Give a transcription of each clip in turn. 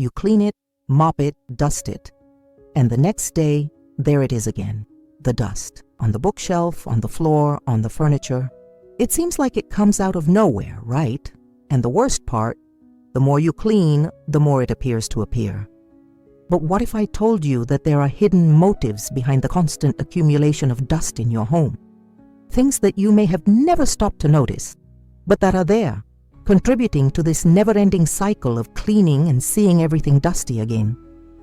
You clean it, mop it, dust it. And the next day, there it is again, the dust. On the bookshelf, on the floor, on the furniture. It seems like it comes out of nowhere, right? And the worst part, the more you clean, the more it appears to appear. But what if I told you that there are hidden motives behind the constant accumulation of dust in your home? Things that you may have never stopped to notice, but that are there, contributing to this never-ending cycle of cleaning and seeing everything dusty again.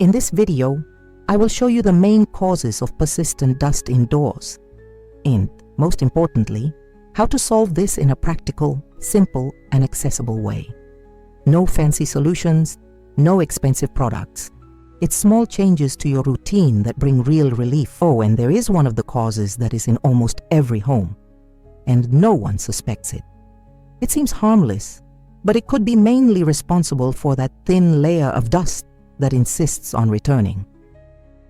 In this video, I will show you the main causes of persistent dust indoors, and, most importantly, how to solve this in a practical, simple, and accessible way. No fancy solutions, no expensive products. It's small changes to your routine that bring real relief. Oh, and there is one of the causes that is in almost every home, and no one suspects it. It seems harmless, but it could be mainly responsible for that thin layer of dust that insists on returning.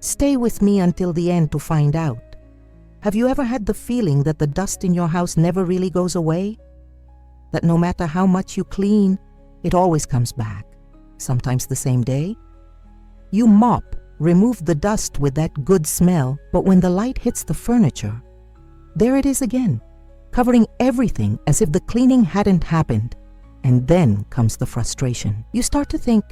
Stay with me until the end to find out. Have you ever had the feeling that the dust in your house never really goes away? That no matter how much you clean, it always comes back, sometimes the same day? You mop, remove the dust with that good smell, but when the light hits the furniture, there it is again, covering everything as if the cleaning hadn't happened. And then comes the frustration. You start to think,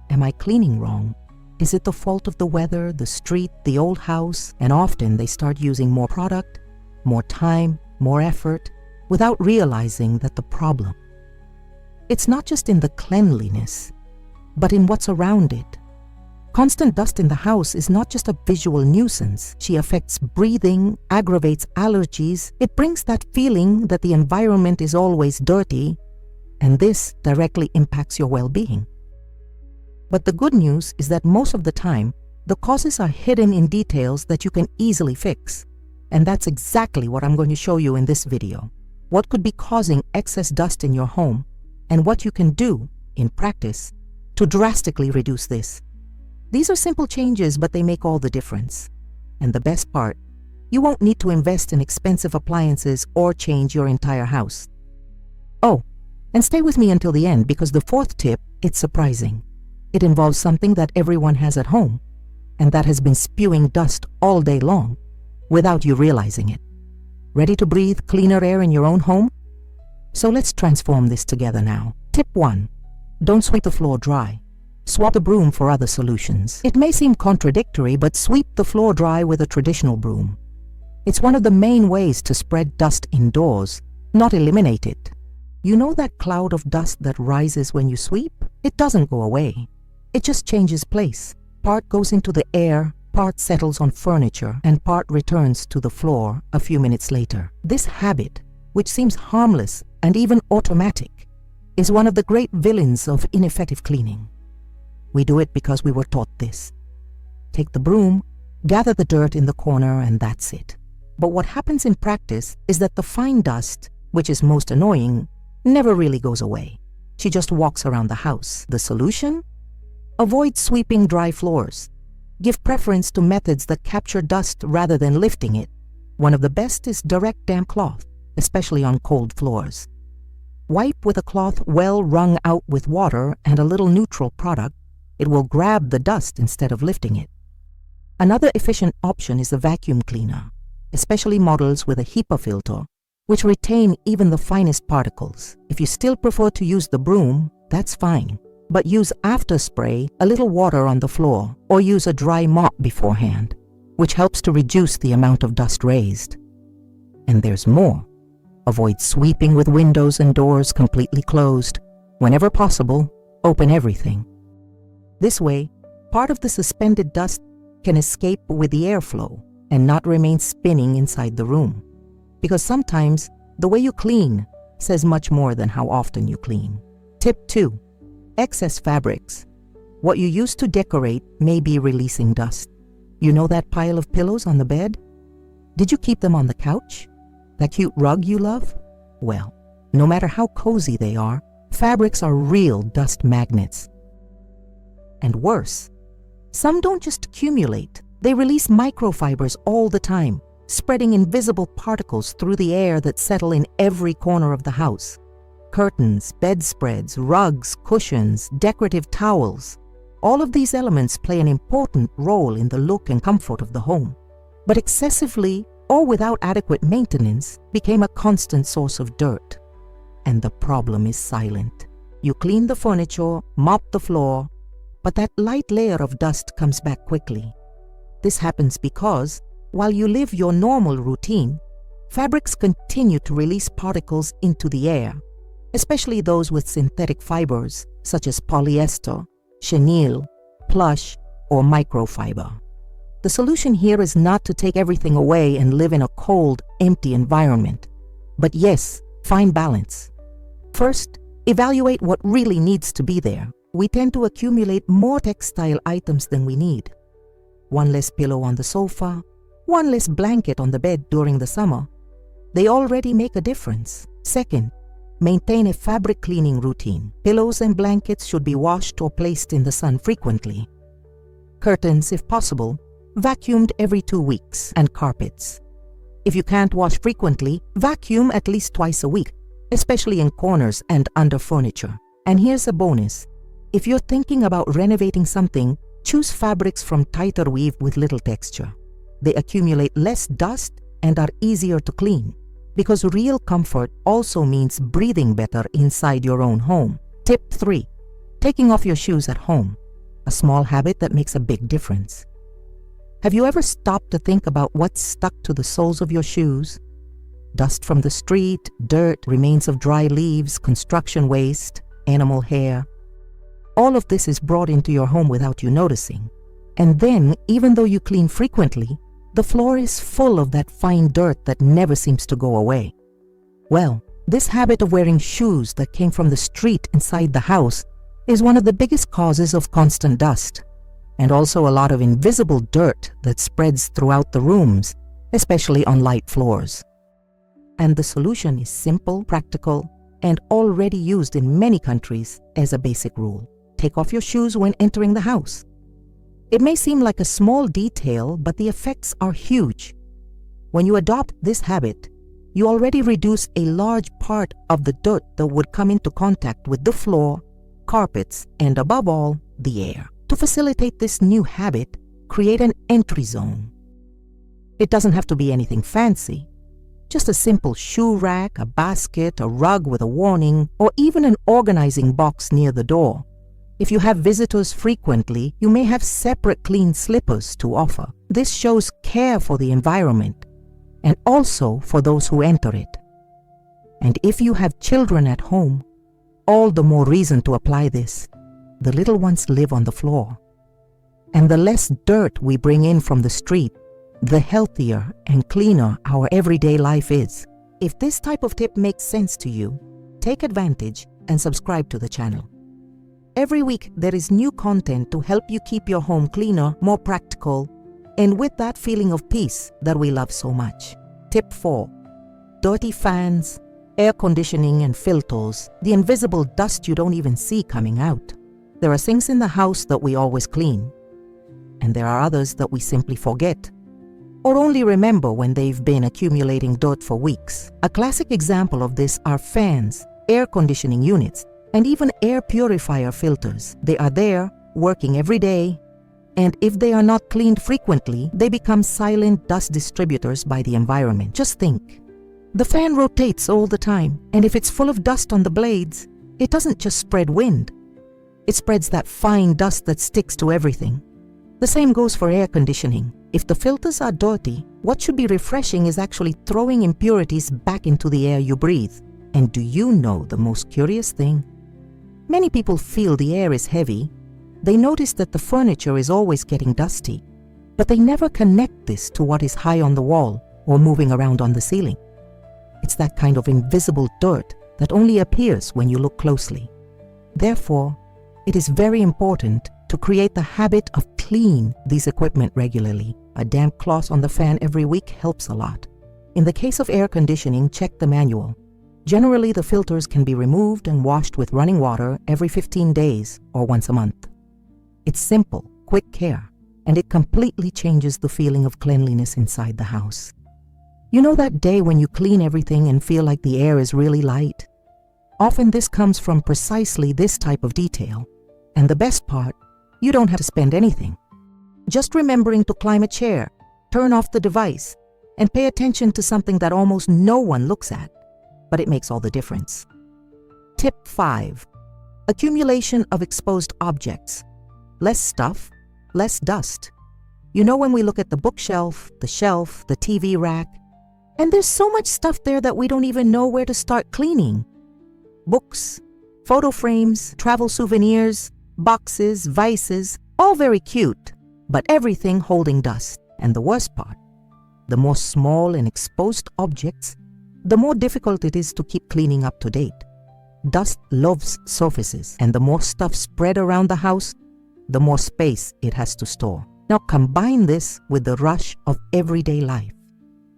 am I cleaning wrong? Is it the fault of the weather, the street, the old house? And often they start using more product, more time, more effort, without realizing that the problem, it's not just in the cleanliness, but in what's around it. Constant dust in the house is not just a visual nuisance. She affects breathing, aggravates allergies. It brings that feeling that the environment is always dirty, and this directly impacts your well-being. But the good news is that most of the time, the causes are hidden in details that you can easily fix. And that's exactly what I'm going to show you in this video. What could be causing excess dust in your home, and what you can do, in practice, to drastically reduce this. These are simple changes, but they make all the difference. And the best part, you won't need to invest in expensive appliances or change your entire house. Oh, and stay with me until the end, because the fourth tip, it's surprising. It involves something that everyone has at home, and that has been spewing dust all day long, without you realizing it. Ready to breathe cleaner air in your own home? So let's transform this together now. Tip 1. Don't sweep the floor dry. Swap the broom for other solutions. It may seem contradictory, but sweep the floor dry with a traditional broom. It's one of the main ways to spread dust indoors, not eliminate it. You know that cloud of dust that rises when you sweep? It doesn't go away. It just changes place. Part goes into the air, part settles on furniture, and part returns to the floor a few minutes later. This habit, which seems harmless and even automatic, is one of the great villains of ineffective cleaning. We do it because we were taught this. Take the broom, gather the dirt in the corner, and that's it. But what happens in practice is that the fine dust, which is most annoying, never really goes away. She just walks around the house. The solution? Avoid sweeping dry floors. Give preference to methods that capture dust rather than lifting it. One of the best is direct damp cloth, especially on cold floors. Wipe with a cloth well wrung out with water and a little neutral product. It will grab the dust instead of lifting it. Another efficient option is the vacuum cleaner, especially models with a HEPA filter, which retain even the finest particles. If you still prefer to use the broom, that's fine, but use after spray a little water on the floor, or use a dry mop beforehand, which helps to reduce the amount of dust raised. And there's more. Avoid sweeping with windows and doors completely closed. Whenever possible, open everything. This way, part of the suspended dust can escape with the airflow and not remain spinning inside the room. Because sometimes, the way you clean says much more than how often you clean. Tip 2. Excess fabrics. What you use to decorate may be releasing dust. You know that pile of pillows on the bed? Did you keep them on the couch? That cute rug you love? Well, no matter how cozy they are, fabrics are real dust magnets. And worse, some don't just accumulate, they release microfibers all the time, spreading invisible particles through the air that settle in every corner of the house. Curtains, bedspreads, rugs, cushions, decorative towels. All of these elements play an important role in the look and comfort of the home, but excessively or without adequate maintenance became a constant source of dirt. And the problem is silent. You clean the furniture, mop the floor, but that light layer of dust comes back quickly. This happens because, while you live your normal routine, fabrics continue to release particles into the air, especially those with synthetic fibers such as polyester, chenille, plush, or microfiber. The solution here is not to take everything away and live in a cold, empty environment, but yes, find balance. First, evaluate what really needs to be there. We tend to accumulate more textile items than we need. One less pillow on the sofa, one less blanket on the bed during the summer. They already make a difference. Second, maintain a fabric cleaning routine. Pillows and blankets should be washed or placed in the sun frequently. Curtains, if possible, vacuumed every 2 weeks, and carpets. If you can't wash frequently, vacuum at least twice a week, especially in corners and under furniture. And here's a bonus. If you're thinking about renovating something, choose fabrics from tighter weave with little texture. They accumulate less dust and are easier to clean, because real comfort also means breathing better inside your own home. Tip 3. Taking off your shoes at home. A small habit that makes a big difference. Have you ever stopped to think about what's stuck to the soles of your shoes? Dust from the street, dirt, remains of dry leaves, construction waste, animal hair. All of this is brought into your home without you noticing. And then, even though you clean frequently, the floor is full of that fine dirt that never seems to go away. Well, this habit of wearing shoes that came from the street inside the house is one of the biggest causes of constant dust, and also a lot of invisible dirt that spreads throughout the rooms, especially on light floors. And the solution is simple, practical, and already used in many countries as a basic rule. Take off your shoes when entering the house. It may seem like a small detail, but the effects are huge. When you adopt this habit, you already reduce a large part of the dirt that would come into contact with the floor, carpets, and above all, the air. To facilitate this new habit, create an entry zone. It doesn't have to be anything fancy. Just a simple shoe rack, a basket, a rug with a warning, or even an organizing box near the door. If you have visitors frequently, you may have separate clean slippers to offer. This shows care for the environment and also for those who enter it. And if you have children at home, all the more reason to apply this. The little ones live on the floor. And the less dirt we bring in from the street, the healthier and cleaner our everyday life is. If this type of tip makes sense to you, take advantage and subscribe to the channel. Every week there is new content to help you keep your home cleaner, more practical, and with that feeling of peace that we love so much. Tip 4. Dirty fans, air conditioning and filters, the invisible dust you don't even see coming out. There are things in the house that we always clean, and there are others that we simply forget, or only remember when they've been accumulating dirt for weeks. A classic example of this are fans, air conditioning units, and even air purifier filters. They are there, working every day, and if they are not cleaned frequently, they become silent dust distributors by the environment. Just think. The fan rotates all the time, and if it's full of dust on the blades, it doesn't just spread wind. It spreads that fine dust that sticks to everything. The same goes for air conditioning. If the filters are dirty, what should be refreshing is actually throwing impurities back into the air you breathe. And do you know the most curious thing? Many people feel the air is heavy. They notice that the furniture is always getting dusty, but they never connect this to what is high on the wall or moving around on the ceiling. It's that kind of invisible dirt that only appears when you look closely. Therefore, it is very important to create the habit of clean these equipment regularly. A damp cloth on the fan every week helps a lot. In the case of air conditioning, check the manual. Generally, the filters can be removed and washed with running water every 15 days or once a month. It's simple, quick care, and it completely changes the feeling of cleanliness inside the house. You know that day when you clean everything and feel like the air is really light? Often this comes from precisely this type of detail. And the best part, You don't have to spend anything. Just remembering to climb a chair, turn off the device, and pay attention to something that almost no one looks at, but it makes all the difference. Tip 5. Accumulation of exposed objects. Less stuff, less dust. You know, when we look at the bookshelf, the shelf, the TV rack, and there's so much stuff there that we don't even know where to start cleaning. Books, photo frames, travel souvenirs, boxes, vices, all very cute, but everything holding dust. And the worst part, the more small and exposed objects, the more difficult it is to keep cleaning up to date. Dust loves surfaces, and the more stuff spread around the house, the more space it has to store. Now combine this with the rush of everyday life.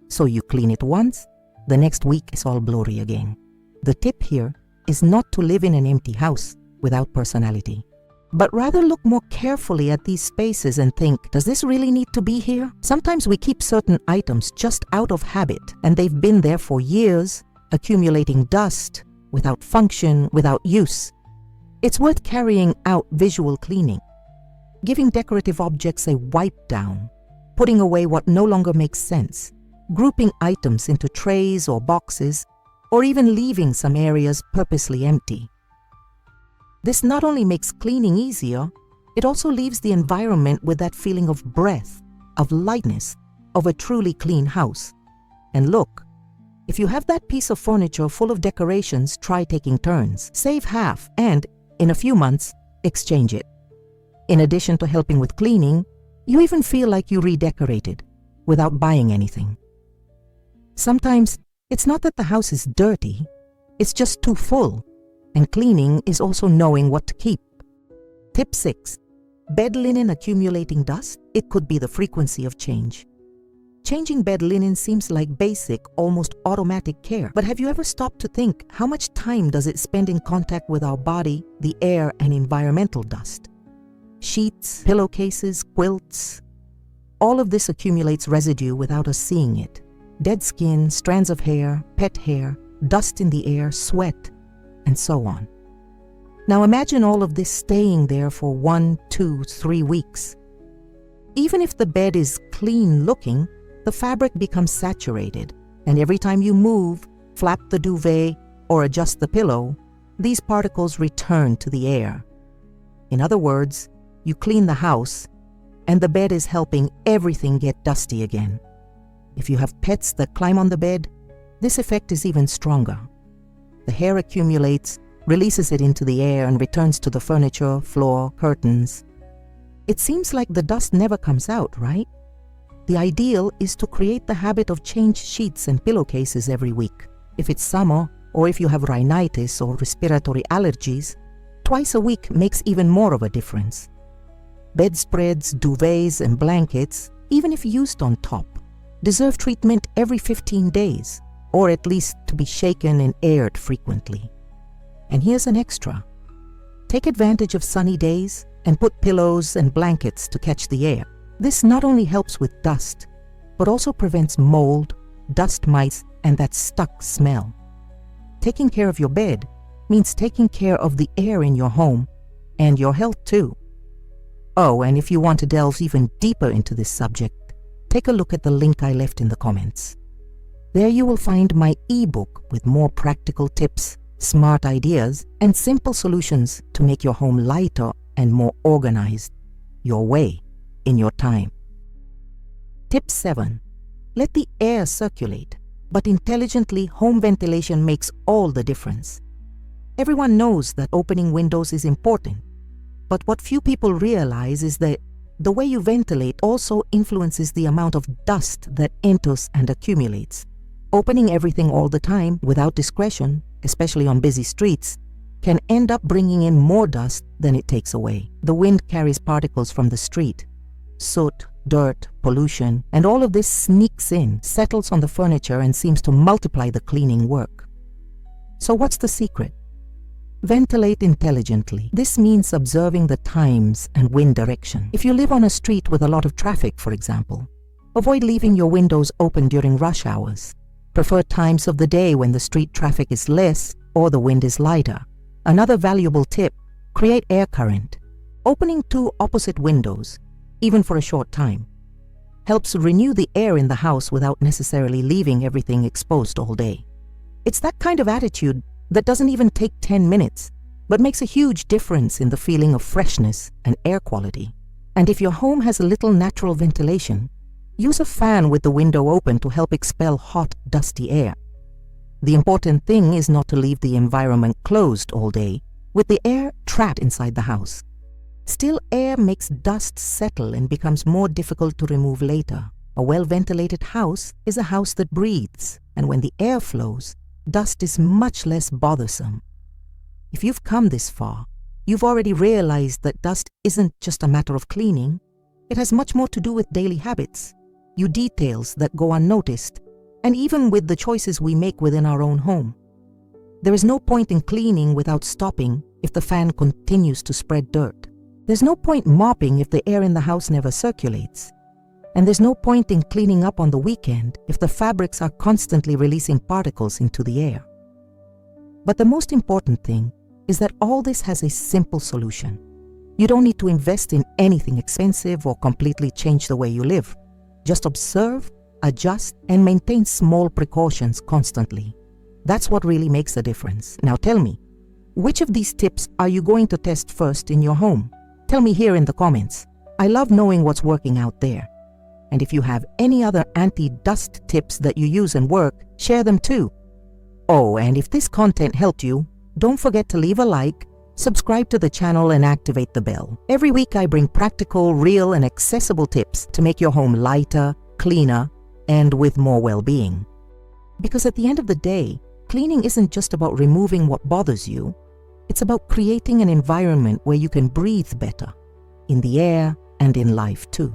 So you clean it once, the next week is all blurry again. The tip here is not to live in an empty house without personality, but rather look more carefully at these spaces and think, does this really need to be here? Sometimes we keep certain items just out of habit, and they've been there for years, accumulating dust, without function, without use. It's worth carrying out visual cleaning, giving decorative objects a wipe down, putting away what no longer makes sense, grouping items into trays or boxes, or even leaving some areas purposely empty. This not only makes cleaning easier, it also leaves the environment with that feeling of breath, of lightness, of a truly clean house. And look, if you have that piece of furniture full of decorations, try taking turns. Save half and, in a few months, exchange it. In addition to helping with cleaning, you even feel like you redecorated without buying anything. Sometimes, it's not that the house is dirty, it's just too full, and cleaning is also knowing what to keep. Tip 6. Bed linen accumulating dust? It could be the frequency of change. Changing bed linen seems like basic, almost automatic care, but have you ever stopped to think how much time does it spend in contact with our body, the air, and environmental dust? Sheets, pillowcases, quilts, all of this accumulates residue without us seeing it. Dead skin, strands of hair, pet hair, dust in the air, sweat, and so on. Now imagine all of this staying there for 1, 2, 3 weeks. Even if the bed is clean looking, the fabric becomes saturated, and every time you move, flap the duvet, or adjust the pillow, these particles return to the air. In other words, you clean the house, and the bed is helping everything get dusty again. If you have pets that climb on the bed, this effect is even stronger. The hair accumulates, releases it into the air, and returns to the furniture, floor, curtains. It seems like the dust never comes out, right? The ideal is to create the habit of change sheets and pillowcases every week. If it's summer, or if you have rhinitis or respiratory allergies, twice a week makes even more of a difference. Bedspreads, duvets, and blankets, even if used on top, deserve treatment every 15 days, or at least to be shaken and aired frequently. And here's an extra. Take advantage of sunny days and put pillows and blankets to catch the air. This not only helps with dust, but also prevents mold, dust mites, and that stuck smell. Taking care of your bed means taking care of the air in your home and your health too. Oh, and if you want to delve even deeper into this subject, take a look at the link I left in the comments. There you will find my ebook with more practical tips, smart ideas, and simple solutions to make your home lighter and more organized, your way, in your time. Tip 7. Let the air circulate, but intelligently home ventilation makes all the difference. Everyone knows that opening windows is important, but what few people realize is that the way you ventilate also influences the amount of dust that enters and accumulates. Opening everything all the time without discretion, especially on busy streets, can end up bringing in more dust than it takes away. The wind carries particles from the street. Soot, dirt, pollution, and all of this sneaks in, settles on the furniture, and seems to multiply the cleaning work. So what's the secret? Ventilate intelligently. This means observing the times and wind direction. If you live on a street with a lot of traffic, for example, avoid leaving your windows open during rush hours. Prefer times of the day when the street traffic is less or the wind is lighter. Another valuable tip: create air current. Opening two opposite windows, even for a short time, helps renew the air in the house without necessarily leaving everything exposed all day. It's that kind of attitude that doesn't even take 10 minutes, but makes a huge difference in the feeling of freshness and air quality. And if your home has a little natural ventilation, use a fan with the window open to help expel hot, dusty air. The important thing is not to leave the environment closed all day, with the air trapped inside the house. Still, air makes dust settle and becomes more difficult to remove later. A well-ventilated house is a house that breathes, and when the air flows, dust is much less bothersome. If you've come this far, you've already realized that dust isn't just a matter of cleaning. It has much more to do with daily habits, details that go unnoticed, and even with the choices we make within our own home. There is no point in cleaning without stopping if the fan continues to spread dirt. There's no point mopping if the air in the house never circulates. And there's no point in cleaning up on the weekend if the fabrics are constantly releasing particles into the air. But the most important thing is that all this has a simple solution. You don't need to invest in anything expensive or completely change the way you live. Just observe, adjust, and maintain small precautions constantly. That's what really makes a difference. Now tell me, which of these tips are you going to test first in your home? Tell me here in the comments. I love knowing what's working out there. And if you have any other anti-dust tips that you use and work, share them too. Oh, and if this content helped you, don't forget to leave a like, subscribe to the channel, and activate the bell. Every week I bring practical, real, and accessible tips to make your home lighter, cleaner, and with more well-being. Because at the end of the day, cleaning isn't just about removing what bothers you. It's about creating an environment where you can breathe better, in the air and in life too.